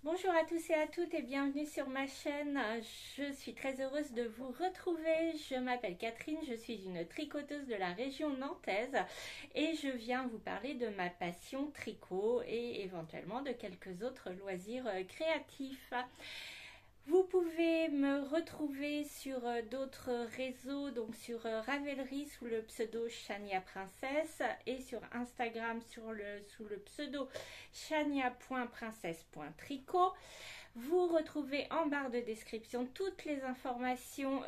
Bonjour à tous et à toutes et bienvenue sur ma chaîne. Je suis très heureuse de vous retrouver. Je m'appelle Catherine, je suis une tricoteuse de la région nantaise et je viens vous parler de ma passion tricot et éventuellement de quelques autres loisirs créatifs. Vous pouvez me retrouver sur d'autres réseaux, donc sur Ravelry sous le pseudo Chania Princesse et sur Instagram sous le pseudo chania.princesse.tricot. Vous retrouvez en barre de description toutes les informations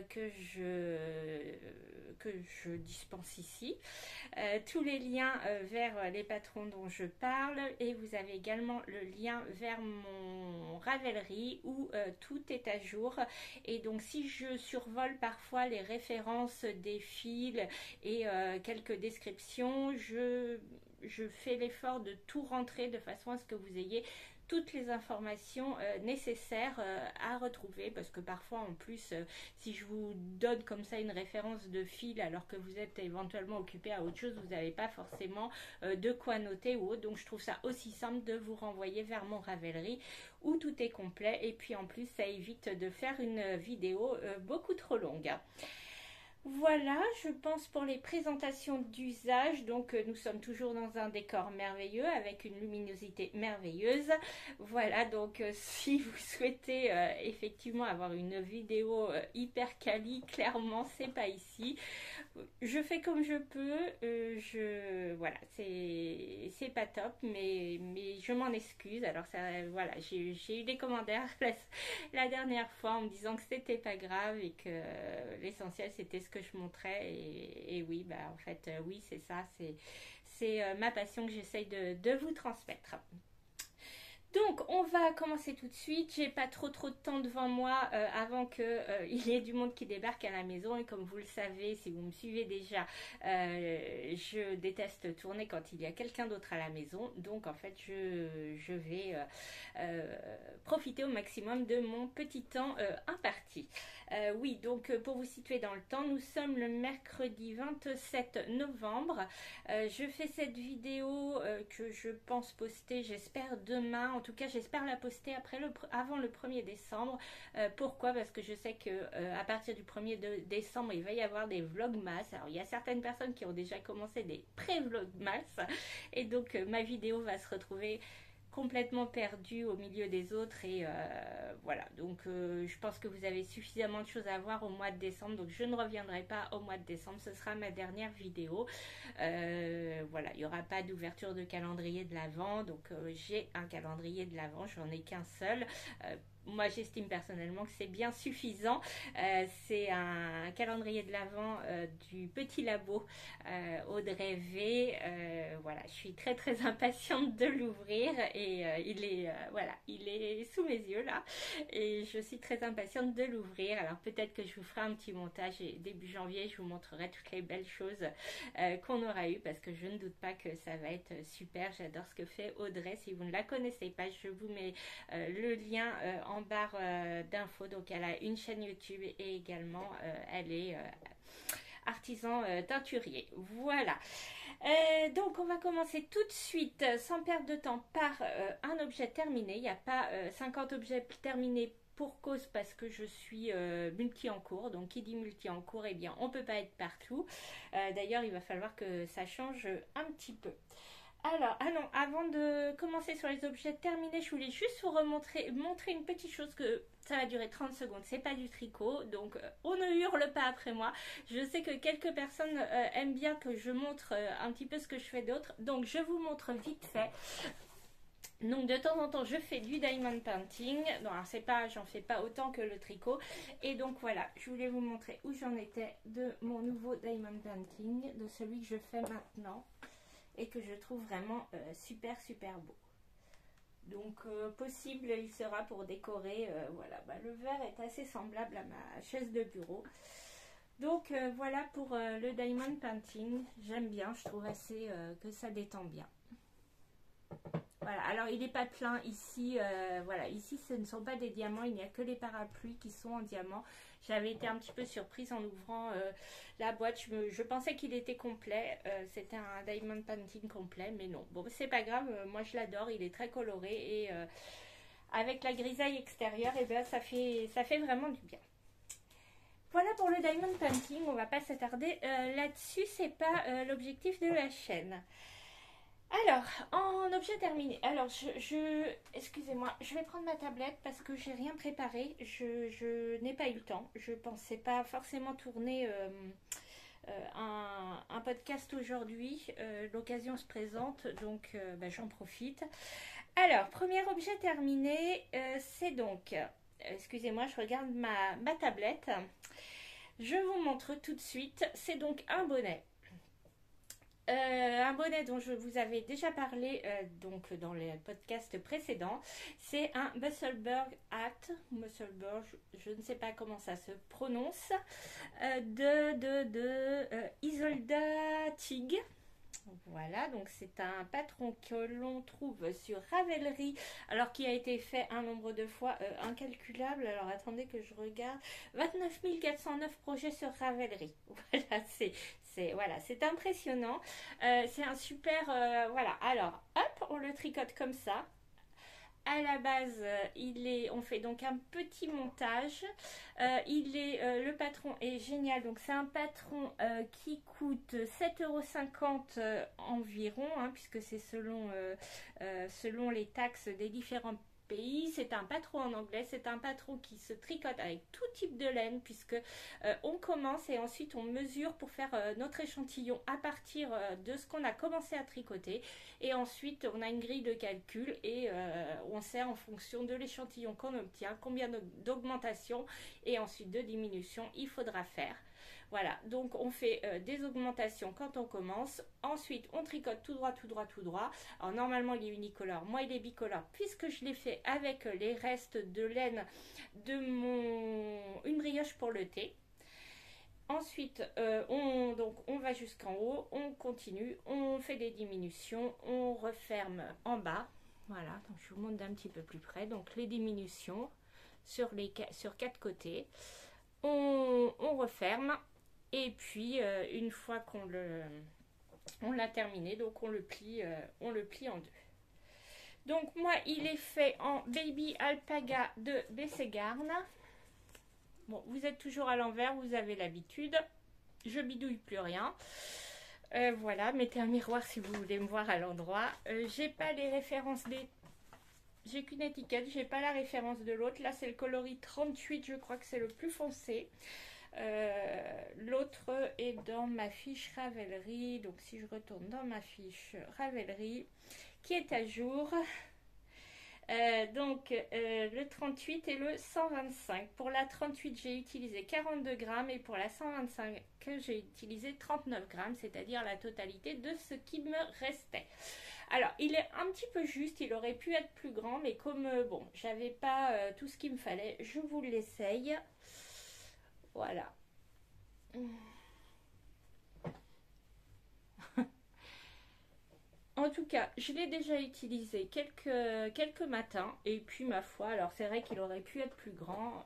que je dispense ici, tous les liens vers les patrons dont je parle et vous avez également le lien vers mon Ravelry où tout est à jour et donc si je survole parfois les références des fils et quelques descriptions, je fais l'effort de tout rentrer de façon à ce que vous ayez toutes les informations nécessaires à retrouver parce que parfois en plus si je vous donne comme ça une référence de fil alors que vous êtes éventuellement occupé à autre chose, vous n'avez pas forcément de quoi noter ou autre, donc je trouve ça aussi simple de vous renvoyer vers mon Ravelry où tout est complet et puis en plus ça évite de faire une vidéo beaucoup trop longue. Voilà, je pense pour les présentations d'usage. Donc nous sommes toujours dans un décor merveilleux avec une luminosité merveilleuse. Voilà, donc si vous souhaitez effectivement avoir une vidéo hyper quali, clairement c'est pas ici. Je fais comme je peux, voilà, c'est pas top, mais je m'en excuse. Alors ça, voilà, j'ai eu des commentaires la dernière fois en me disant que c'était pas grave et que l'essentiel c'était ce que je montrais et oui, bah en fait oui c'est ça, c'est ma passion que j'essaye de vous transmettre. Donc, on va commencer tout de suite. J'ai pas trop de temps devant moi avant que il y ait du monde qui débarque à la maison. Et comme vous le savez, si vous me suivez déjà, je déteste tourner quand il y a quelqu'un d'autre à la maison. Donc, en fait, je vais profiter au maximum de mon petit temps imparti. Oui, donc pour vous situer dans le temps, nous sommes le mercredi 27 novembre. Je fais cette vidéo que je pense poster, j'espère demain. En tout cas, j'espère la poster avant le 1er décembre. Pourquoi? Parce que je sais que à partir du 1er décembre, il va y avoir des vlogmas. Alors, il y a certaines personnes qui ont déjà commencé des pré-vlogmas. Et donc, ma vidéo va se retrouver complètement perdue au milieu des autres et voilà, donc je pense que vous avez suffisamment de choses à voir au mois de décembre, donc je ne reviendrai pas au mois de décembre, ce sera ma dernière vidéo. Voilà, il n'y aura pas d'ouverture de calendrier de l'Avent, donc j'ai un calendrier de l'Avent, j'en ai qu'un seul. Moi j'estime personnellement que c'est bien suffisant. C'est un calendrier de l'Avent du Petit Labo Audrey V. Voilà, je suis très très impatiente de l'ouvrir et voilà, il est sous mes yeux là et je suis très impatiente de l'ouvrir. Alors peut-être que je vous ferai un petit montage et début janvier je vous montrerai toutes les belles choses qu'on aura eues parce que je ne doute pas que ça va être super. J'adore ce que fait Audrey. Si vous ne la connaissez pas, je vous mets le lien en barre d'infos. Donc elle a une chaîne YouTube et également elle est artisan teinturier. Voilà. Donc on va commencer tout de suite sans perdre de temps par un objet terminé. Il n'y a pas 50 objets terminés pour cause parce que je suis multi en cours. Donc qui dit multi en cours, eh bien on ne peut pas être partout. D'ailleurs il va falloir que ça change un petit peu. Alors, ah non, avant de commencer sur les objets terminés, je voulais juste vous montrer une petite chose que ça va durer 30 secondes. C'est pas du tricot, donc on ne hurle pas après moi. Je sais que quelques personnes aiment bien que je montre un petit peu ce que je fais d'autre, donc je vous montre vite fait. Donc de temps en temps je fais du diamond painting. Non, alors c'est pas, j'en fais pas autant que le tricot. Et donc voilà, je voulais vous montrer où j'en étais de mon nouveau diamond painting, de celui que je fais maintenant et que je trouve vraiment super super beau. Donc possible il sera pour décorer, voilà, bah, le verre est assez semblable à ma chaise de bureau. Donc voilà pour le diamond painting, j'aime bien, je trouve assez que ça détend bien. Voilà, alors il n'est pas plein ici, voilà, ici ce ne sont pas des diamants, il n'y a que les parapluies qui sont en diamant. J'avais été un petit peu surprise en ouvrant la boîte, je pensais qu'il était complet, c'était un diamond painting complet, mais non. Bon, c'est pas grave, moi je l'adore, il est très coloré et avec la grisaille extérieure, et bien ça fait vraiment du bien. Voilà pour le diamond painting, on va pas s'attarder là-dessus, c'est pas l'objectif de la chaîne. Alors, en objet terminé, alors excusez-moi, je vais prendre ma tablette parce que j'ai rien préparé, je n'ai pas eu le temps, je pensais pas forcément tourner un podcast aujourd'hui, l'occasion se présente, donc j'en profite. Alors, premier objet terminé, c'est donc, excusez-moi, je regarde ma tablette, je vous montre tout de suite, c'est donc un bonnet. Un bonnet dont je vous avais déjà parlé donc dans les podcasts précédents, c'est un Musselburgh hat, Musselburgh, je ne sais pas comment ça se prononce, de Isolda Tig. Voilà, donc c'est un patron que l'on trouve sur Ravelry, alors qui a été fait un nombre de fois incalculable. Alors attendez que je regarde, 29 409 projets sur Ravelry. Voilà, c'est impressionnant. C'est un super, voilà. Alors, hop, on le tricote comme ça. À la base, on fait donc un petit montage. Le patron est génial. Donc c'est un patron qui coûte 7,50 € environ, hein, puisque c'est selon les taxes des différents pays. C'est un patron en anglais, c'est un patron qui se tricote avec tout type de laine, puisque on commence et ensuite on mesure pour faire notre échantillon à partir de ce qu'on a commencé à tricoter, et ensuite on a une grille de calcul et on sait en fonction de l'échantillon qu'on obtient combien d'augmentation et ensuite de diminution il faudra faire. Voilà, donc on fait des augmentations quand on commence. Ensuite, on tricote tout droit, tout droit, tout droit. Alors normalement, il est unicolore. Moi, il est bicolore puisque je l'ai fait avec les restes de laine de une brioche pour le thé. Ensuite, on va jusqu'en haut, on continue, on fait des diminutions, on referme en bas. Voilà, donc je vous montre d'un petit peu plus près. Donc les diminutions sur 4 côtés. On referme. Et puis, une fois qu'on l'a terminé, donc on le plie en deux. Donc moi, il est fait en Baby Alpaga de Bességarn. Bon, vous êtes toujours à l'envers, vous avez l'habitude. Je bidouille plus rien. Voilà, mettez un miroir si vous voulez me voir à l'endroit. J'ai pas les références J'ai qu'une étiquette, j'ai pas la référence de l'autre. Là, c'est le coloris 38, je crois que c'est le plus foncé. L'autre est dans ma fiche Ravelry, donc si je retourne dans ma fiche Ravelry qui est à jour, le 38 et le 125. Pour la 38 j'ai utilisé 42 grammes et pour la 125 j'ai utilisé 39 grammes, c'est-à-dire la totalité de ce qui me restait. Alors il est un petit peu juste, il aurait pu être plus grand, mais comme bon, j'avais pas tout ce qu'il me fallait, je vous l'essaye. Voilà. En tout cas, je l'ai déjà utilisé quelques matins. Et puis ma foi, alors c'est vrai qu'il aurait pu être plus grand.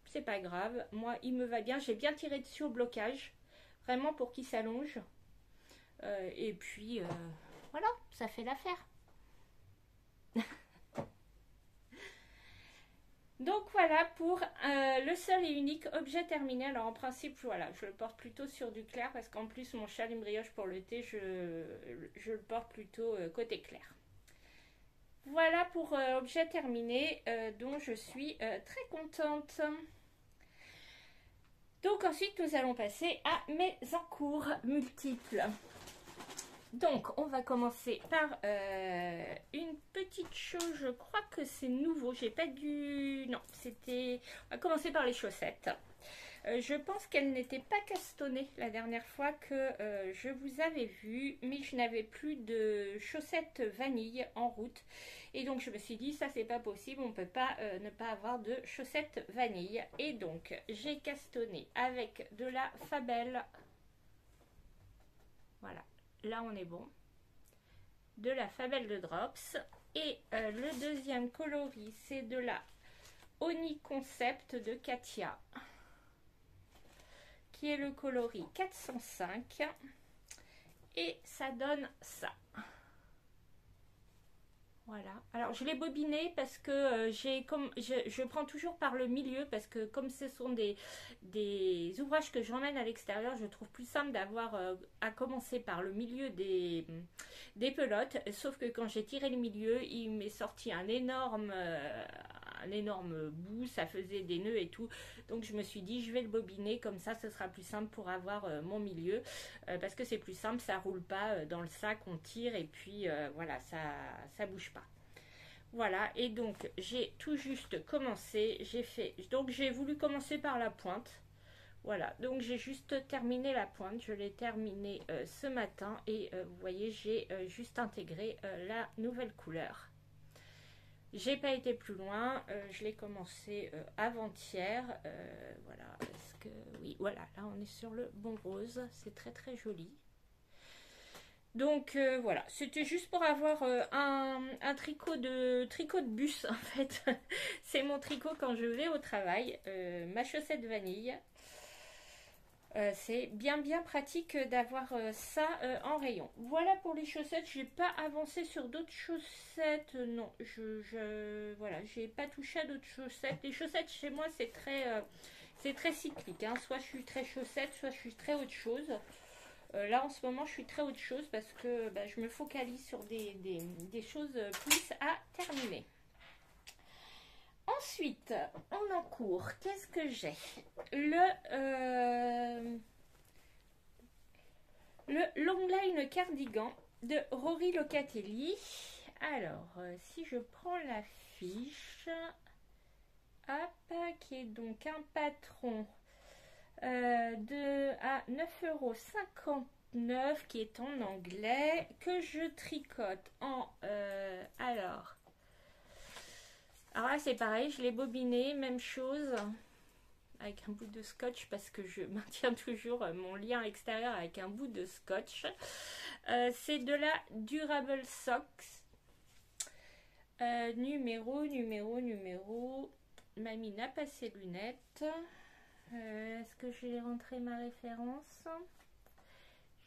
C'est pas grave. Moi, il me va bien. J'ai bien tiré dessus au blocage. Vraiment pour qu'il s'allonge. Et puis, voilà, ça fait l'affaire. Donc voilà pour le seul et unique objet terminé. Alors en principe, voilà, je le porte plutôt sur du clair parce qu'en plus mon châle brioche pour le thé, je le porte plutôt côté clair. Voilà pour objet terminé dont je suis très contente. Donc ensuite nous allons passer à mes encours multiples. Donc, on va commencer par une petite chose, je crois que c'est nouveau, j'ai pas dû... Non, c'était... On va commencer par les chaussettes. Je pense qu'elles n'étaient pas castonnées la dernière fois que je vous avais vu, mais je n'avais plus de chaussettes vanille en route. Et donc, je me suis dit, ça c'est pas possible, on ne peut pas ne pas avoir de chaussettes vanille. Et donc, j'ai castonné avec de la Fabel. Voilà. Là on est bon, de la Fabel de Drops, et le deuxième coloris c'est de la Oni Concept de Katia qui est le coloris 405 et ça donne ça. Voilà. Alors je l'ai bobiné parce que je prends toujours par le milieu parce que comme ce sont des ouvrages que j'emmène à l'extérieur, je trouve plus simple d'avoir à commencer par le milieu des pelotes. Sauf que quand j'ai tiré le milieu, il m'est sorti un énorme bout, ça faisait des nœuds et tout. Donc je me suis dit je vais le bobiner comme ça, ce sera plus simple pour avoir mon milieu parce que c'est plus simple, ça roule pas dans le sac, on tire et puis voilà, ça bouge pas. Voilà, et donc j'ai tout juste commencé, donc j'ai voulu commencer par la pointe. Voilà, donc j'ai juste terminé la pointe, je l'ai terminée ce matin et vous voyez, j'ai juste intégré la nouvelle couleur. J'ai pas été plus loin, je l'ai commencé avant-hier. Voilà, est-ce que oui, voilà, là on est sur le bon rose, c'est très très joli. Donc voilà, c'était juste pour avoir un tricot de bus en fait. C'est mon tricot quand je vais au travail, ma chaussette vanille. C'est bien pratique d'avoir ça en rayon. Voilà pour les chaussettes. J'ai pas avancé sur d'autres chaussettes. Non, voilà, j'ai pas touché à d'autres chaussettes. Les chaussettes chez moi c'est très cyclique. Hein. Soit je suis très chaussette, soit je suis très autre chose. Là en ce moment je suis très autre chose parce que je me focalise sur des choses plus à terminer. Ensuite, en cours, qu'est-ce que j'ai? Le Longline Cardigan de Rory Locatelli. Alors, si je prends la fiche, hop, qui est donc un patron à 9,59 € qui est en anglais, que je tricote en alors là c'est pareil, je l'ai bobiné, même chose avec un bout de scotch parce que je maintiens toujours mon lien extérieur avec un bout de scotch. C'est de la Durable Socks numéro mamie n'a pas ses lunettes. Est-ce que je vais rentrer ma référence?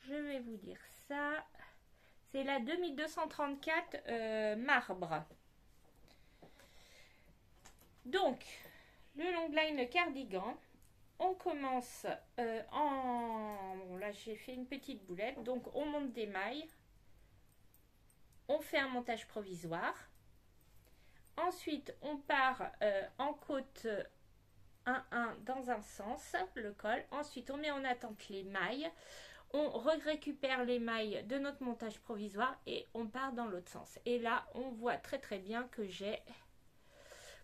Je vais vous dire ça. C'est la 2234 marbre. Donc, le Longline Cardigan. On commence bon, là, j'ai fait une petite boulette. Donc, on monte des mailles. On fait un montage provisoire. Ensuite, on part en côte 1-1 dans un sens, le col. Ensuite, on met en attente les mailles. On récupère les mailles de notre montage provisoire et on part dans l'autre sens. Et là, on voit très bien que j'ai...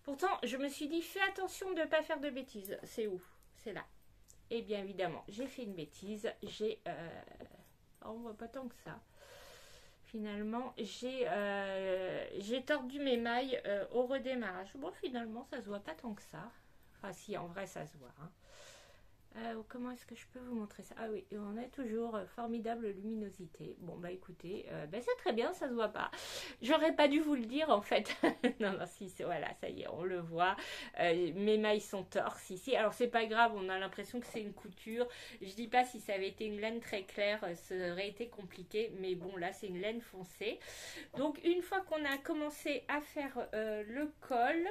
Pourtant, je me suis dit, fais attention de ne pas faire de bêtises. C'est où? C'est là. Et bien évidemment, j'ai fait une bêtise. On voit pas tant que ça. Finalement, j'ai tordu mes mailles au redémarrage. Bon, finalement, ça se voit pas tant que ça. Enfin, si, en vrai, ça se voit. Hein. Comment est-ce que je peux vous montrer ça? Ah oui, on a toujours formidable luminosité. Bon, écoutez, c'est très bien, ça se voit pas. J'aurais pas dû vous le dire, en fait. non, si, voilà, ça y est, on le voit. Mes mailles sont torses ici. Alors, c'est pas grave, on a l'impression que c'est une couture. Je dis pas si ça avait été une laine très claire, ça aurait été compliqué. Mais bon, là, c'est une laine foncée. Donc, une fois qu'on a commencé à faire le col...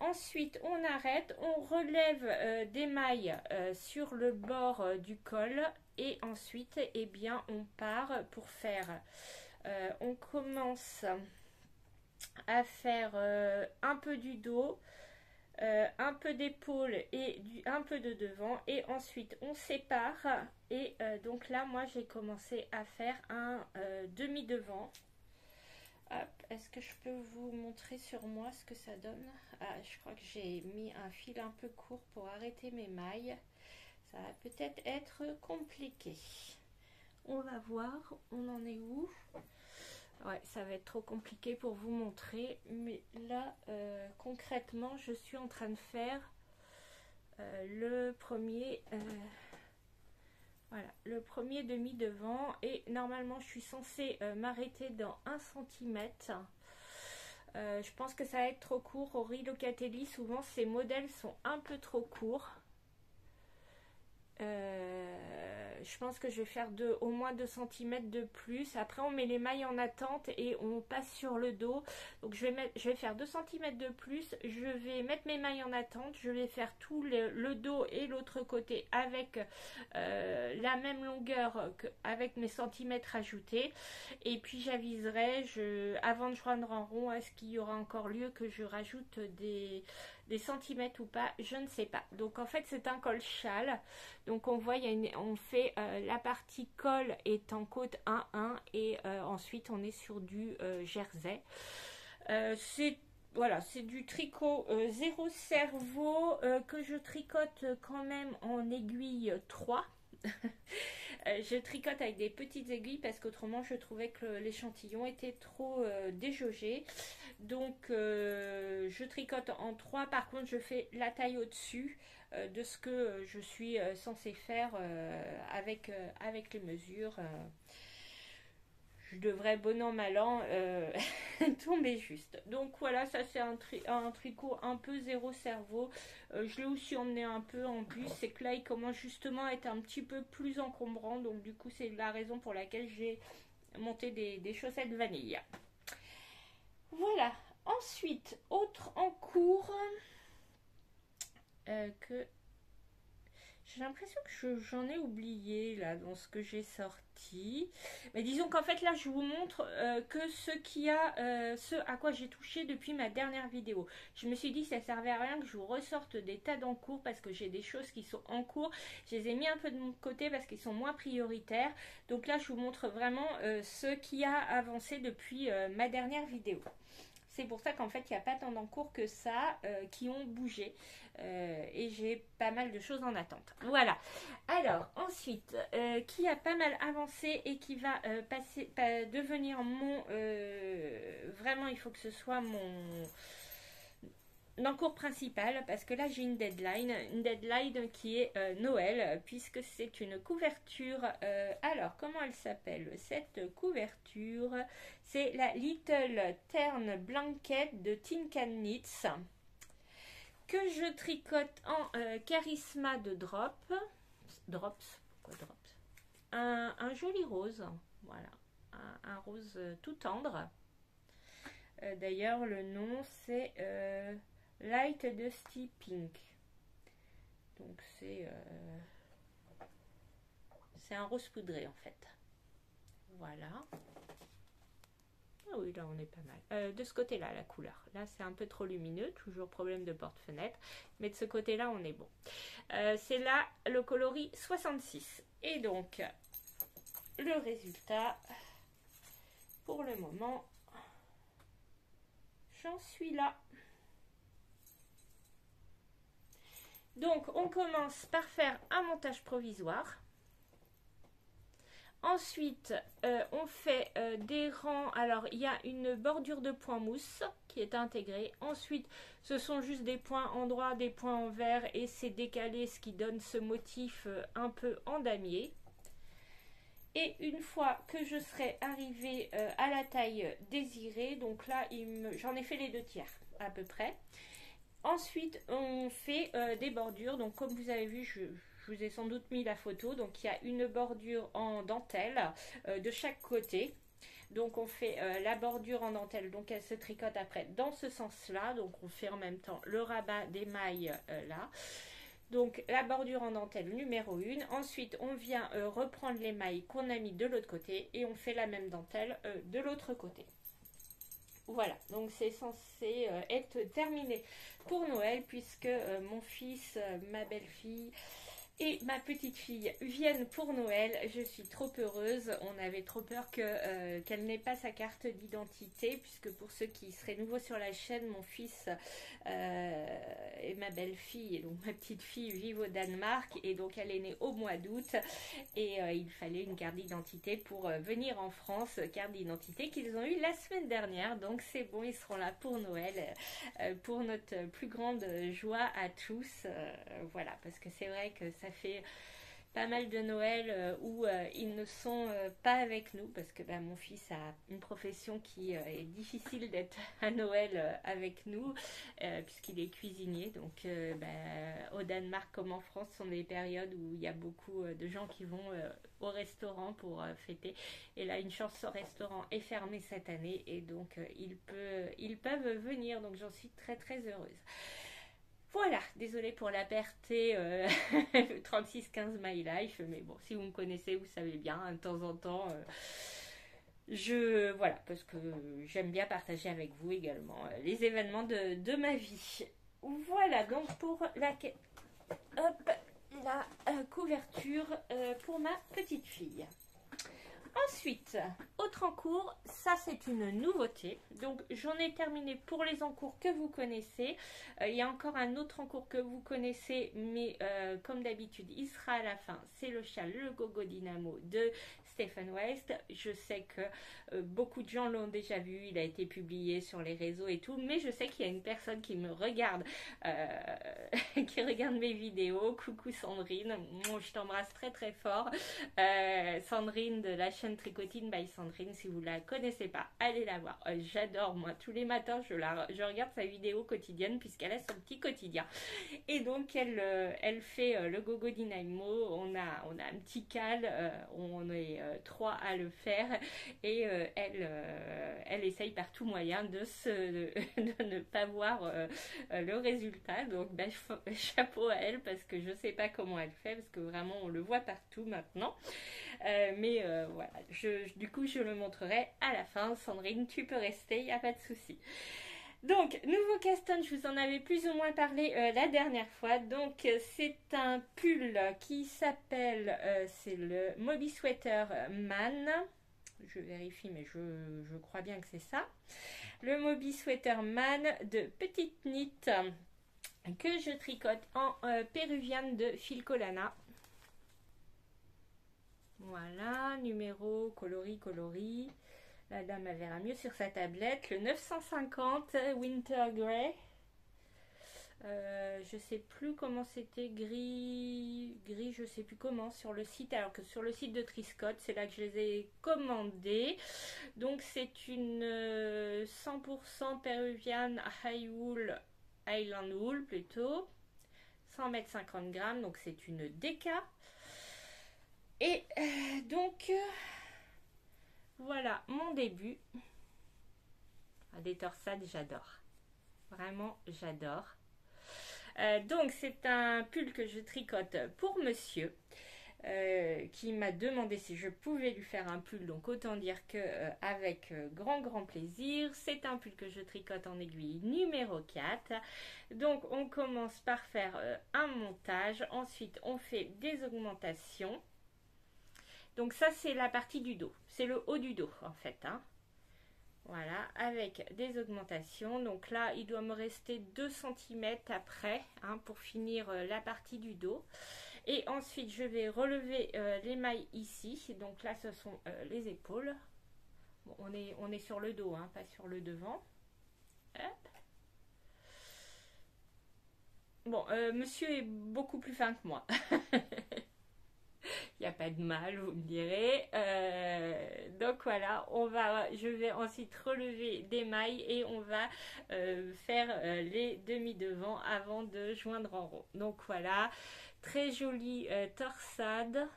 ensuite, on arrête, on relève des mailles sur le bord du col et ensuite, on part pour faire. On commence à faire un peu du dos, un peu d'épaule et un peu de devant et ensuite on sépare et donc là, moi, j'ai commencé à faire un demi-devant. Est-ce que je peux vous montrer sur moi ce que ça donne? Je crois que j'ai mis un fil un peu court pour arrêter mes mailles. Ça va peut-être être compliqué. On va voir, on en est où? Ouais, ça va être trop compliqué pour vous montrer. Mais là, concrètement, je suis en train de faire le premier... Voilà, le premier demi-devant et normalement je suis censée m'arrêter dans 1 cm. Je pense que ça va être trop court. Rory Locatelli, souvent ces modèles sont un peu trop courts. je pense que je vais faire au moins 2 cm de plus. Après on met les mailles en attente et on passe sur le dos. Donc je vais faire 2 cm de plus. Je vais mettre mes mailles en attente. Je vais faire tout le dos et l'autre côté avec la même longueur avec mes centimètres ajoutés. Et puis j'aviserai avant de joindre en rond, est-ce qu'il y aura encore lieu que je rajoute des centimètres ou pas, je ne sais pas. Donc en fait c'est un col châle, donc on voit on fait la partie col est en côte 1-1 et ensuite on est sur du jersey. Voilà, c'est du tricot zéro cerveau que je tricote quand même en aiguille 3. Je tricote avec des petites aiguilles parce qu'autrement je trouvais que l'échantillon était trop déjaugé. Donc je tricote en 3. Par contre je fais la taille au-dessus de ce que je suis censée faire avec les mesures. Je devrais bon an mal an tomber juste. Donc voilà, ça c'est un tricot un peu zéro cerveau. Je l'ai aussi emmené un peu en plus. C'est que là il commence justement à être un petit peu plus encombrant. Donc du coup c'est la raison pour laquelle j'ai monté des chaussettes vanille. Voilà. Ensuite, autre en cours que j'ai l'impression que j'en ai oublié là dans ce que j'ai sorti. Mais disons qu'en fait là je vous montre que ce à quoi j'ai touché depuis ma dernière vidéo. Je me suis dit que ça servait à rien que je vous ressorte des tas d'encours parce que j'ai des choses qui sont en cours. Je les ai mis un peu de mon côté parce qu'ils sont moins prioritaires. Donc là je vous montre vraiment ce qui a avancé depuis ma dernière vidéo. C'est pour ça qu'en fait, il n'y a pas tant d'encours que ça qui ont bougé. Et j'ai pas mal de choses en attente. Voilà. Alors, ensuite, qui a pas mal avancé et qui va devenir mon... vraiment, il faut que ce soit mon encours principal, parce que là j'ai une deadline qui est Noël, puisque c'est une couverture. Alors comment elle s'appelle cette couverture? C'est la Little Tern Blanket de Tin Can Knits que je tricote en Charisma de Drops. Pourquoi Drops? Un joli rose, voilà, un rose tout tendre. D'ailleurs le nom c'est Light Dusty Pink. Donc c'est un rose poudré en fait. Voilà. Ah oui, là on est pas mal. De ce côté-là, la couleur. Là c'est un peu trop lumineux, toujours problème de porte-fenêtre. Mais de ce côté-là, on est bon. C'est là le coloris 66. Et donc, le résultat, pour le moment, j'en suis là. Donc, on commence par faire un montage provisoire. Ensuite, on fait des rangs. Alors, il y a une bordure de point mousse qui est intégrée. Ensuite, ce sont juste des points en droit, des points en vert et c'est décalé, ce qui donne ce motif un peu en damier. Et une fois que je serai arrivée à la taille désirée, donc là, j'en ai fait les 2/3 à peu près. Ensuite, on fait des bordures. Donc, comme vous avez vu, je vous ai sans doute mis la photo. Donc, il y a une bordure en dentelle de chaque côté. Donc, on fait la bordure en dentelle. Donc, elle se tricote après dans ce sens-là. Donc, on fait en même temps le rabat des mailles là. Donc, la bordure en dentelle numéro 1. Ensuite, on vient reprendre les mailles qu'on a mis de l'autre côté. Et on fait la même dentelle de l'autre côté. Voilà, donc c'est censé être terminé pour Noël puisque mon fils, ma belle-fille et ma petite fille viennent pour Noël. Je suis trop heureuse. On avait trop peur qu'elle n'ait pas sa carte d'identité, puisque pour ceux qui seraient nouveaux sur la chaîne, mon fils et ma belle-fille, et donc ma petite fille, vivent au Danemark, et donc elle est née au mois d'août, et il fallait une carte d'identité pour venir en France, carte d'identité qu'ils ont eue la semaine dernière. Donc c'est bon, ils seront là pour Noël, pour notre plus grande joie à tous. Voilà, parce que c'est vrai que ça fait pas mal de Noël où ils ne sont pas avec nous parce que mon fils a une profession qui est difficile d'être à Noël avec nous puisqu'il est cuisinier. Donc au Danemark comme en France, ce sont des périodes où il y a beaucoup de gens qui vont au restaurant pour fêter. Et là, une chance, ce restaurant est fermé cette année et donc ils peuvent venir. Donc j'en suis très très heureuse. Voilà, désolée pour la perte 3615 My Life, mais bon, si vous me connaissez, vous savez bien, de temps en temps, voilà, parce que j'aime bien partager avec vous également les événements de ma vie. Voilà, donc pour la couverture pour ma petite fille. Ensuite, autre encours, ça c'est une nouveauté. Donc j'en ai terminé pour les encours que vous connaissez. Il y a encore un autre encours que vous connaissez, mais comme d'habitude, il sera à la fin. C'est le châle Le Gogo Dynamo de Stephen West. Je sais que beaucoup de gens l'ont déjà vu, il a été publié sur les réseaux et tout, mais je sais qu'il y a une personne qui me regarde, qui regarde mes vidéos. Coucou Sandrine, je t'embrasse très très fort. Sandrine de la chaîne Tricotine by Sandrine, si vous la connaissez pas, allez la voir. J'adore, moi, tous les matins, je regarde sa vidéo quotidienne puisqu'elle a son petit quotidien. Et donc, elle fait le Gogo Dynamo. On a un petit cal, on est 3 à le faire et elle essaye par tout moyen de ne pas voir le résultat. Donc, chapeau à elle parce que je sais pas comment elle fait parce que vraiment, on le voit partout maintenant. Mais voilà, du coup je le montrerai à la fin. Sandrine, tu peux rester, il n'y a pas de souci. Donc, nouveau Caston, je vous en avais plus ou moins parlé la dernière fois. Donc, c'est un pull qui s'appelle, c'est le Moby Sweater Man. Je vérifie, mais je crois bien que c'est ça. Le Moby Sweater Man de Petite Knit que je tricote en péruviane de Filcolana. Voilà, numéro, coloris. La dame elle verra mieux sur sa tablette. Le 950 Winter Grey. Je sais plus comment c'était, gris, je sais plus comment sur le site, alors que sur le site de Triscott, c'est là que je les ai commandés. Donc c'est une 100% péruviane high wool, Highland wool plutôt. 100 mètres 50 grammes, donc c'est une DK. Et donc, voilà mon début. Des torsades, j'adore. Vraiment, j'adore. Donc, c'est un pull que je tricote pour monsieur. Qui m'a demandé si je pouvais lui faire un pull, donc autant dire que avec grand plaisir. C'est un pull que je tricote en aiguille numéro 4. Donc on commence par faire un montage, ensuite on fait des augmentations. Donc ça c'est la partie du dos, c'est le haut du dos en fait, hein. Voilà, avec des augmentations. Donc là, il doit me rester 2 cm après hein, pour finir la partie du dos. Et ensuite, je vais relever les mailles ici. Donc là, ce sont les épaules. Bon, on est sur le dos, hein, pas sur le devant. Hop. Bon, monsieur est beaucoup plus fin que moi. Il n'y a pas de mal, vous me direz. Donc voilà, je vais ensuite relever des mailles et on va faire les demi-devants avant de joindre en rond. Donc voilà, très jolie torsade.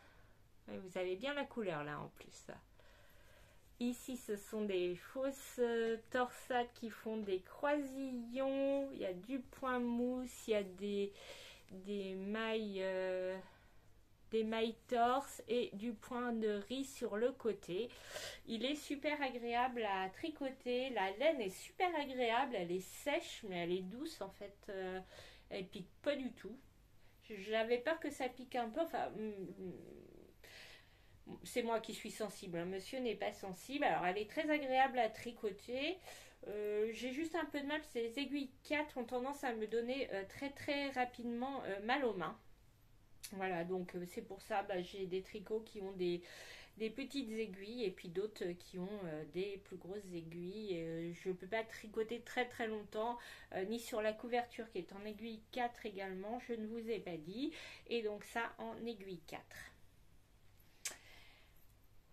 Vous avez bien la couleur là en plus. Ici, ce sont des fausses torsades qui font des croisillons. Il y a du point mousse, il y a des mailles... des mailles torse et du point de riz sur le côté. Il est super agréable à tricoter. La laine est super agréable. Elle est sèche, mais elle est douce en fait. Elle pique pas du tout. J'avais peur que ça pique un peu. Enfin, c'est moi qui suis sensible. Hein. Monsieur n'est pas sensible. Alors, elle est très agréable à tricoter. J'ai juste un peu de mal. Ces aiguilles 4 ont tendance à me donner très rapidement mal aux mains. Voilà, donc c'est pour ça, j'ai des tricots qui ont des des petites aiguilles et puis d'autres qui ont des plus grosses aiguilles. Je ne peux pas tricoter très très longtemps, ni sur la couverture qui est en aiguille 4 également, je ne vous ai pas dit. Et donc ça en aiguille 4.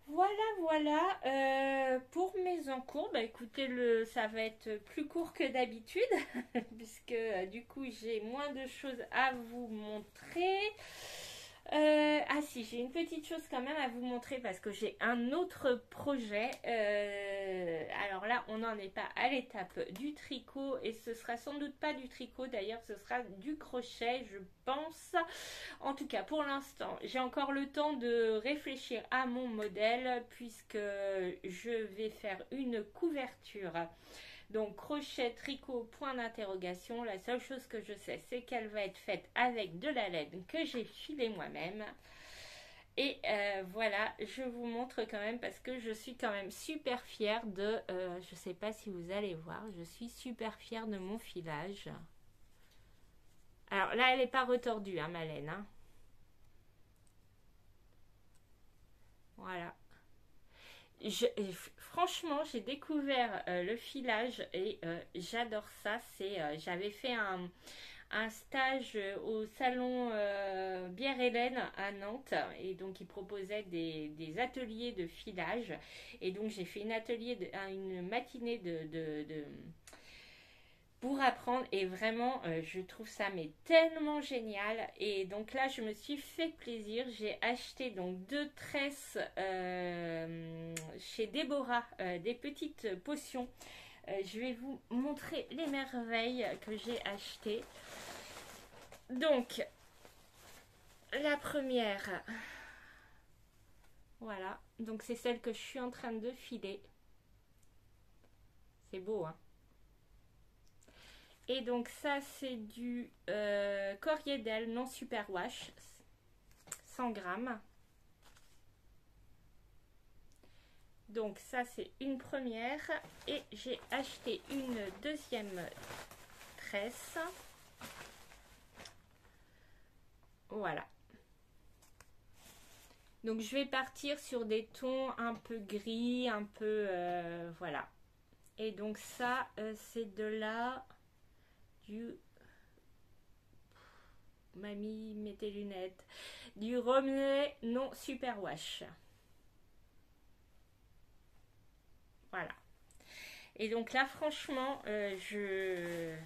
Voilà, voilà, pour mes encours, bah écoutez, ça va être plus court que d'habitude, puisque du coup j'ai moins de choses à vous montrer. Ah si, j'ai une petite chose quand même à vous montrer parce que j'ai un autre projet. Alors là, on n'en est pas à l'étape du tricot et ce sera sans doute pas du tricot d'ailleurs, ce sera du crochet, je pense. En tout cas, pour l'instant, j'ai encore le temps de réfléchir à mon modèle puisque je vais faire une couverture. Donc crochet, tricot, point d'interrogation. La seule chose que je sais, c'est qu'elle va être faite avec de la laine que j'ai filée moi-même. Et voilà, je vous montre quand même parce que je suis quand même super fière de... je sais pas si vous allez voir, je suis super fière de mon filage. Alors là, elle n'est pas retordue, hein, ma laine. Hein. Voilà. Franchement, j'ai découvert le filage et j'adore ça. J'avais fait un stage au salon Bière Hélène à Nantes et donc ils proposaient des ateliers de filage et donc j'ai fait une matinée pour apprendre et vraiment je trouve ça mais tellement génial. Et donc là je me suis fait plaisir, j'ai acheté donc 2 tresses chez Déborah, des petites potions. Je vais vous montrer les merveilles que j'ai achetées. Donc la première, voilà, donc c'est celle que je suis en train de filer. C'est beau, hein. Et donc ça c'est du Corriedel non superwash, 100 grammes. Donc ça c'est une première et j'ai acheté une deuxième tresse. Voilà. Donc je vais partir sur des tons un peu gris, un peu voilà. Et donc ça c'est de la du mamie met tes lunettes, du Romney non superwash. Voilà. Et donc là franchement je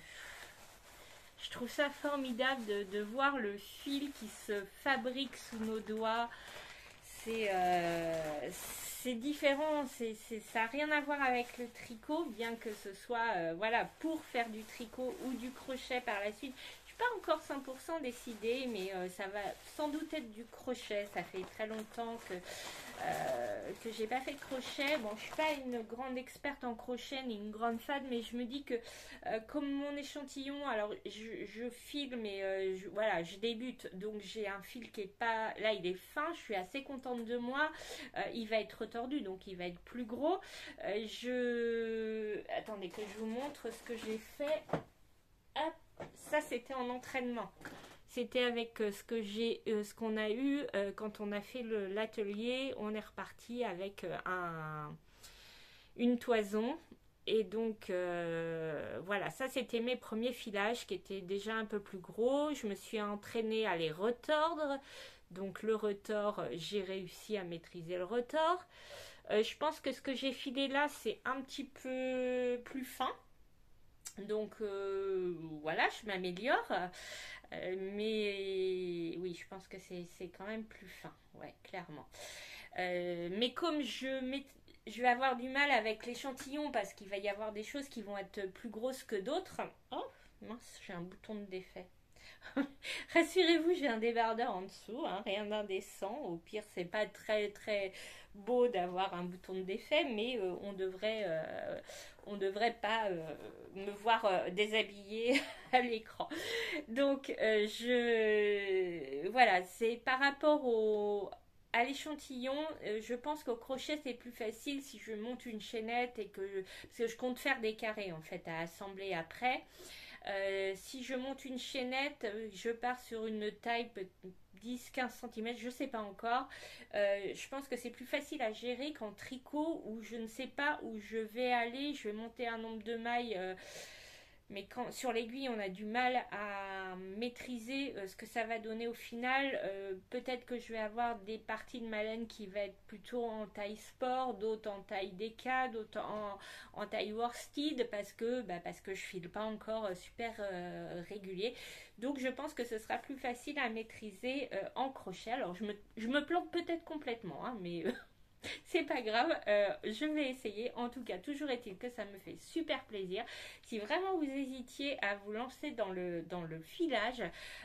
trouve ça formidable de voir le fil qui se fabrique sous nos doigts. C'est différent, ça n'a rien à voir avec le tricot, bien que ce soit voilà, pour faire du tricot ou du crochet par la suite. Je ne suis pas encore 100% décidée, mais ça va sans doute être du crochet. Ça fait très longtemps que j'ai pas fait de crochet. Bon, je suis pas une grande experte en crochet ni une grande fan, mais je me dis que comme mon échantillon, alors je file, mais voilà, je débute, donc j'ai un fil qui est pas, là il est fin, je suis assez contente de moi. Il va être retordu, donc il va être plus gros. Attendez que je vous montre ce que j'ai fait. Hop, ça c'était en entraînement. C'était avec ce qu'on a eu quand on a fait l'atelier. On est reparti avec une toison. Et donc voilà, ça c'était mes premiers filages qui étaient déjà un peu plus gros. Je me suis entraînée à les retordre. Donc le retors, j'ai réussi à maîtriser le retors. Je pense que ce que j'ai filé là, c'est un petit peu plus fin. Donc voilà, je m'améliore. Mais oui, je pense que c'est quand même plus fin, ouais, clairement. Mais comme je vais avoir du mal avec l'échantillon parce qu'il va y avoir des choses qui vont être plus grosses que d'autres. Oh, mince, j'ai un bouton de défait. Rassurez-vous, j'ai un débardeur en dessous, hein, rien d'indécent. Au pire, c'est pas très très beau d'avoir un bouton de défait, mais on devrait pas me voir déshabillée à l'écran. Donc voilà, c'est par rapport à l'échantillon, je pense qu'au crochet c'est plus facile si je monte une chaînette parce que je compte faire des carrés en fait à assembler après. Si je monte une chaînette, je pars sur une taille 10-15 cm, je ne sais pas encore. Je pense que c'est plus facile à gérer qu'en tricot où je ne sais pas où je vais aller. Je vais monter un nombre de mailles, mais quand sur l'aiguille on a du mal à maîtriser ce que ça va donner au final. Peut-être que je vais avoir des parties de ma laine qui va être plutôt en taille sport, d'autres en taille DK, d'autres en taille worsted parce que je file pas encore super régulier. Donc je pense que ce sera plus facile à maîtriser en crochet. Alors je me plante peut-être complètement, hein, mais c'est pas grave, je vais essayer. En tout cas, toujours est-il que ça me fait super plaisir. Si vraiment vous hésitiez à vous lancer dans le filage,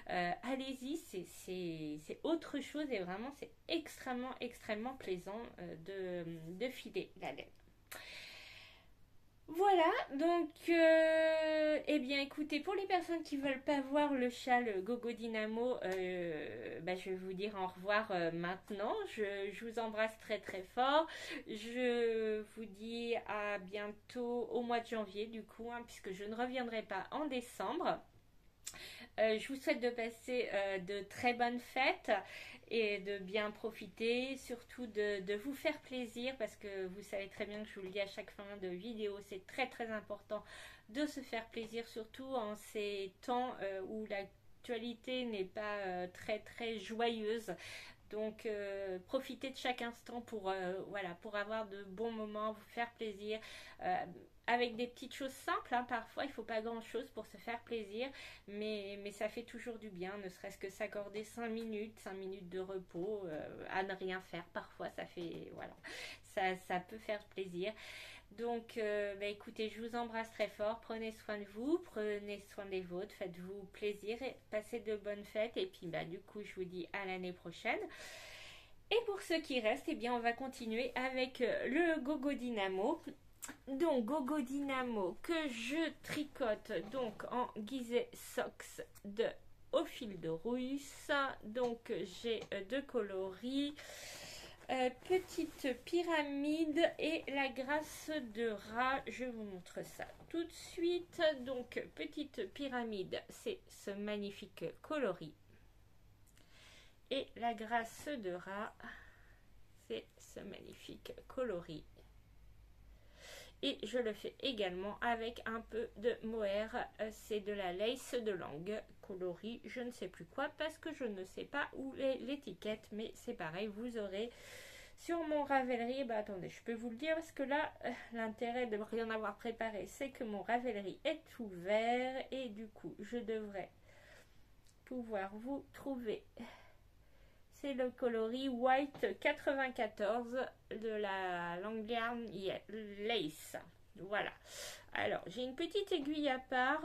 allez-y, c'est autre chose et vraiment c'est extrêmement plaisant de filer la laine. Voilà, donc, eh bien écoutez, pour les personnes qui veulent pas voir le châle Gogo Dynamo, je vais vous dire au revoir maintenant. Je vous embrasse très fort. Je vous dis à bientôt au mois de janvier du coup, hein, puisque je ne reviendrai pas en décembre. Je vous souhaite de passer de très bonnes fêtes et de bien profiter, surtout de vous faire plaisir parce que vous savez très bien que je vous le dis à chaque fin de vidéo, c'est très important de se faire plaisir, surtout en ces temps où l'actualité n'est pas très joyeuse. Donc profitez de chaque instant pour avoir de bons moments, vous faire plaisir avec des petites choses simples, hein. Parfois il ne faut pas grand chose pour se faire plaisir, mais ça fait toujours du bien, ne serait-ce que s'accorder 5 minutes de repos à ne rien faire. Parfois ça fait ça peut faire plaisir. Donc écoutez, je vous embrasse très fort, prenez soin de vous, prenez soin des vôtres, faites-vous plaisir et passez de bonnes fêtes. Et puis du coup je vous dis à l'année prochaine. Et pour ceux qui restent, eh bien on va continuer avec le Gogo Dynamo. Donc Gogo Dynamo que je tricote donc en guisé socks au fil de Russe. Donc j'ai deux coloris. Petite pyramide et la grâce de rat, je vous montre ça tout de suite. Donc petite pyramide, c'est ce magnifique coloris et la grâce de rat, c'est ce magnifique coloris. Et je le fais également avec un peu de mohair, c'est de la lace de langue, coloris je ne sais plus quoi parce que je ne sais pas où est l'étiquette, mais c'est pareil, vous aurez sur mon Ravelry. Attendez, je peux vous le dire parce que là l'intérêt de rien avoir préparé, c'est que mon Ravelry est ouvert et du coup je devrais pouvoir vous trouver. C'est le coloris White 94 de la Langarn Lace. Voilà. Alors, j'ai une petite aiguille à part.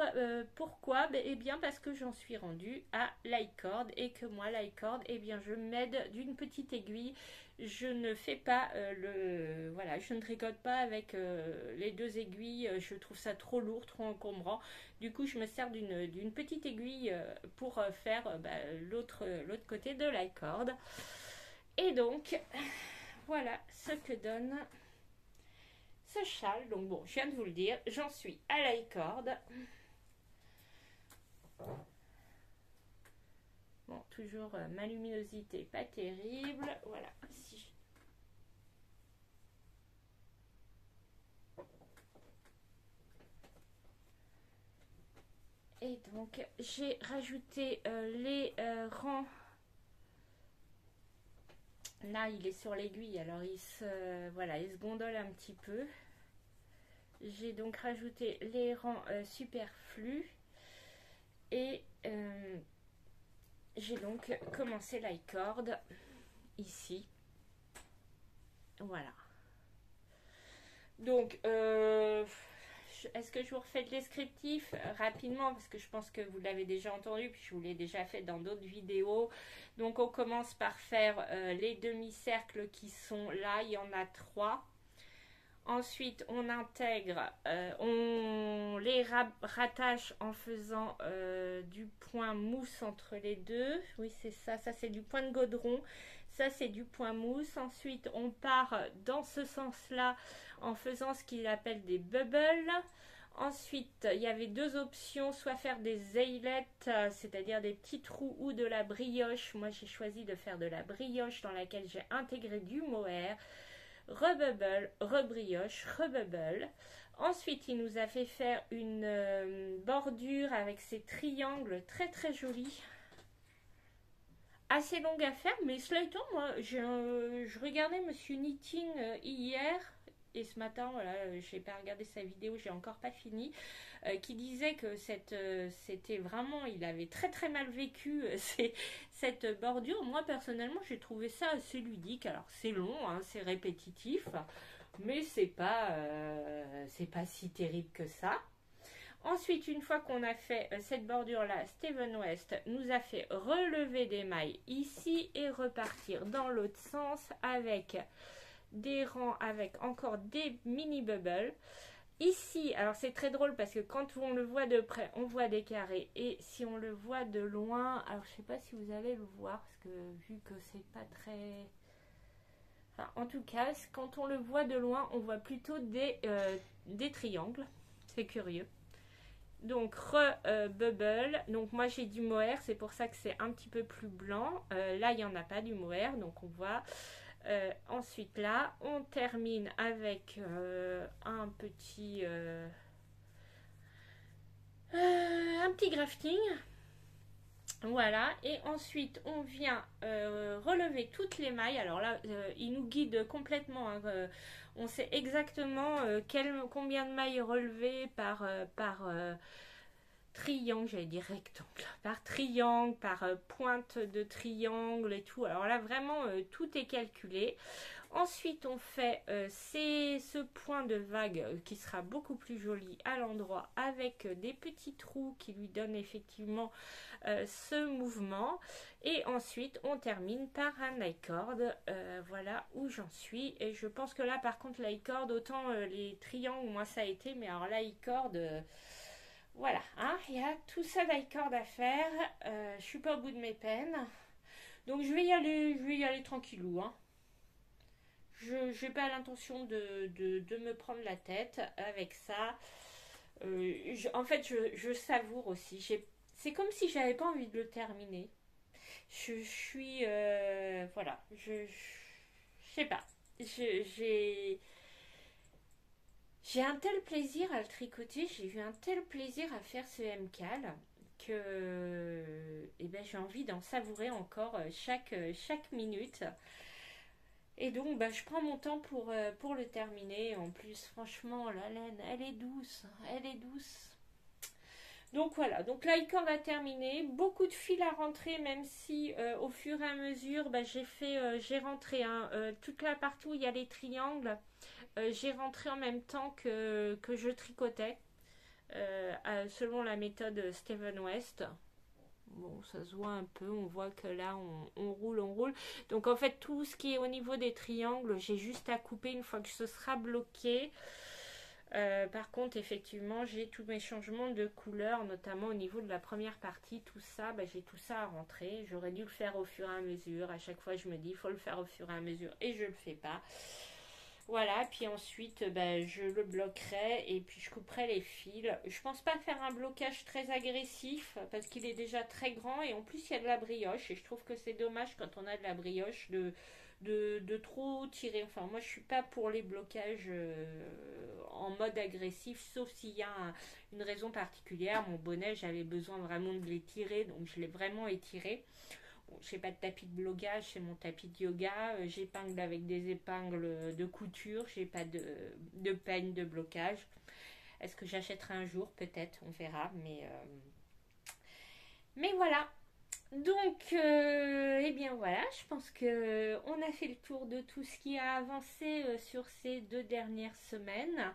Pourquoi? Eh bien, parce que j'en suis rendue à l'icord et que moi, l'icord, eh bien, je m'aide d'une petite aiguille. Je ne fais pas je ne tricote pas avec les deux aiguilles. Je trouve ça trop lourd, trop encombrant. Du coup, je me sers d'une petite aiguille pour faire l'autre côté de l'icord. Et donc, voilà ce que donne ce châle. Donc bon, je viens de vous le dire, j'en suis à l'icord. Bon, toujours ma luminosité pas terrible. Voilà. Et donc, j'ai rajouté les rangs. Là, il est sur l'aiguille, alors il se gondole un petit peu. J'ai donc rajouté les rangs superflus. Et j'ai donc commencé l'icord ici. Voilà. Donc, est-ce que je vous refais le descriptif rapidement parce que je pense que vous l'avez déjà entendu puis je vous l'ai déjà fait dans d'autres vidéos. Donc on commence par faire les demi-cercles qui sont là, il y en a 3. Ensuite on intègre, on les rattache en faisant du point mousse entre les deux. Oui c'est ça, ça c'est du point de godron. Ça c'est du point mousse. Ensuite on part dans ce sens là en faisant ce qu'il appelle des bubbles. Ensuite, il y avait deux options, soit faire des ailettes, c'est-à-dire des petits trous, ou de la brioche. Moi, j'ai choisi de faire de la brioche dans laquelle j'ai intégré du mohair, rebubble, rebrioche, rebubble. Ensuite, il nous a fait faire une bordure avec ces triangles très très jolis. Assez longue à faire, mais cela étant, moi, je regardais Monsieur Knitting hier, et ce matin, voilà, j'ai pas regardé sa vidéo, j'ai encore pas fini, qui disait que c'était vraiment, il avait très très mal vécu cette bordure. Moi, personnellement, j'ai trouvé ça assez ludique. Alors, c'est long, hein, c'est répétitif, mais c'est pas si terrible que ça. Ensuite, une fois qu'on a fait cette bordure-là, Steven West nous a fait relever des mailles ici et repartir dans l'autre sens avec des rangs, avec encore des mini bubbles. Ici, alors c'est très drôle parce que quand on le voit de près, on voit des carrés. Et si on le voit de loin, alors je sais pas si vous allez le voir parce que vu que c'est pas très... Enfin, en tout cas, quand on le voit de loin, on voit plutôt des triangles. C'est curieux. Donc bubble, donc moi j'ai du mohair, c'est pour ça que c'est un petit peu plus blanc. Là il n'y en a pas du mohair, donc on voit. Ensuite là, on termine avec un petit grafting. Voilà, et ensuite on vient relever toutes les mailles. Alors là, il nous guide complètement, hein, on sait exactement combien de mailles relever par triangle, j'allais dire rectangle, par triangle, par pointe de triangle et tout. Alors là, vraiment, tout est calculé. Ensuite, on fait ce point de vague qui sera beaucoup plus joli à l'endroit avec des petits trous qui lui donnent effectivement ce mouvement. Et ensuite, on termine par un I-cord. Voilà où j'en suis. Et je pense que là, par contre, l'I-cord, autant les triangles, moi ça a été, mais alors l'I-cord... voilà, hein, il y a tout ça d'I-cord à faire. Je suis pas au bout de mes peines. Donc je vais y aller tranquillou, hein. Je n'ai pas l'intention de me prendre la tête avec ça. En fait, je savoure aussi. C'est comme si j'avais pas envie de le terminer. Je suis... voilà. Je sais pas. J'ai un tel plaisir à le tricoter. J'ai eu un tel plaisir à faire ce MCAL que j'ai envie d'en savourer encore chaque minute. Et donc, je prends mon temps pour le terminer. En plus, franchement, la laine, elle est douce. Elle est douce. Donc voilà, donc l'i-cord a terminé. Beaucoup de fils à rentrer, même si au fur et à mesure, j'ai rentré toute la partie où il y a les triangles. J'ai rentré en même temps que je tricotais. Selon la méthode Steven West. Bon, ça se voit un peu, on voit que là on roule. Donc en fait tout ce qui est au niveau des triangles, j'ai juste à couper une fois que ce sera bloqué. Par contre effectivement j'ai tous mes changements de couleur, notamment au niveau de la première partie, tout ça, j'ai tout ça à rentrer. J'aurais dû le faire au fur et à mesure. À chaque fois je me dis il faut le faire au fur et à mesure et je le fais pas. Voilà, puis ensuite je le bloquerai et puis je couperai les fils. Je pense pas faire un blocage très agressif parce qu'il est déjà très grand et en plus il y a de la brioche et je trouve que c'est dommage quand on a de la brioche de trop tirer. Enfin moi je suis pas pour les blocages en mode agressif sauf s'il y a une raison particulière. Mon bonnet j'avais besoin vraiment de l'étirer donc je l'ai vraiment étiré. J'ai pas de tapis de blocage, c'est mon tapis de yoga. J'épingle avec des épingles de couture. J'ai pas de peigne de blocage. Est-ce que j'achèterai un jour? Peut-être, on verra. Mais voilà. Donc, voilà, je pense que on a fait le tour de tout ce qui a avancé sur ces 2 dernières semaines.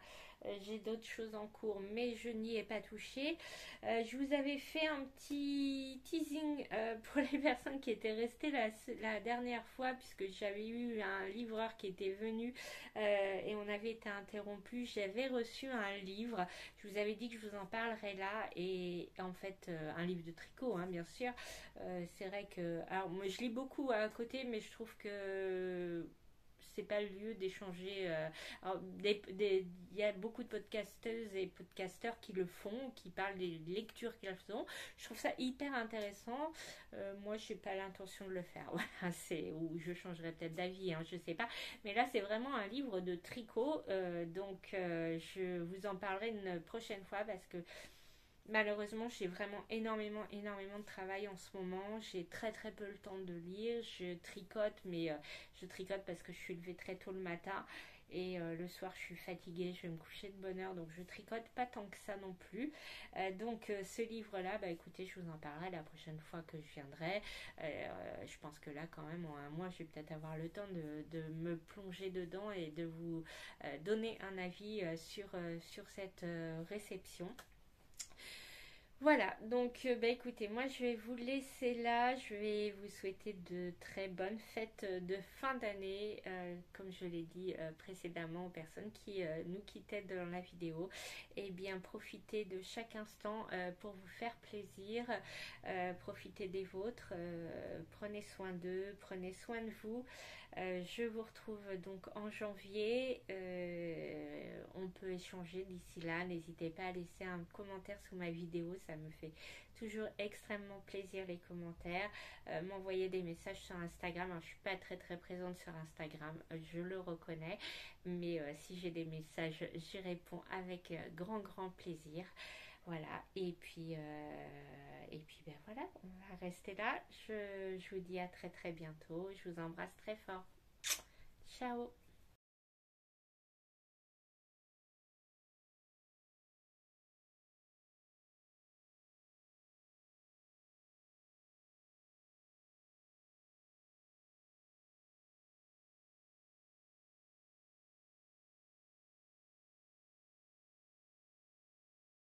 J'ai d'autres choses en cours, mais je n'y ai pas touché. Je vous avais fait un petit teasing pour les personnes qui étaient restées la dernière fois, puisque j'avais eu un livreur qui était venu et on avait été interrompu. J'avais reçu un livre. Je vous avais dit que je vous en parlerai là, et en fait, un livre de tricot, hein, bien sûr. C'est vrai que... Alors, moi, je lis beaucoup à côté, mais je trouve que c'est pas le lieu d'échanger. Il y a beaucoup de podcasteuses et podcasteurs qui le font, qui parlent des lectures qu'ils font. Je trouve ça hyper intéressant. Moi, j'ai pas l'intention de le faire. Voilà, ou je changerai peut-être d'avis, hein, je sais pas. Mais là, c'est vraiment un livre de tricot. Donc, je vous en parlerai une prochaine fois parce que malheureusement, j'ai vraiment énormément de travail en ce moment. J'ai très peu le temps de lire. Je tricote, mais je tricote parce que je suis levée très tôt le matin. Et le soir, je suis fatiguée, je vais me coucher de bonne heure, donc je tricote pas tant que ça non plus. Donc ce livre-là, bah écoutez, je vous en parlerai la prochaine fois que je viendrai. Je pense que là, quand même, en un mois, je vais peut-être avoir le temps de me plonger dedans et de vous donner un avis sur cette réception. Voilà, donc bah écoutez, moi je vais vous laisser là, je vais vous souhaiter de très bonnes fêtes de fin d'année, comme je l'ai dit précédemment aux personnes qui nous quittaient dans la vidéo. Et bien profitez de chaque instant pour vous faire plaisir, profitez des vôtres, prenez soin d'eux, prenez soin de vous. Je vous retrouve donc en janvier. On peut échanger d'ici là. N'hésitez pas à laisser un commentaire sous ma vidéo. Ça me fait toujours extrêmement plaisir les commentaires. M'envoyer des messages sur Instagram. Alors, je suis pas très présente sur Instagram. Je le reconnais. Mais si j'ai des messages, j'y réponds avec grand plaisir. Voilà, et puis ben voilà, on va rester là. Je vous dis à très bientôt. Je vous embrasse très fort. Ciao.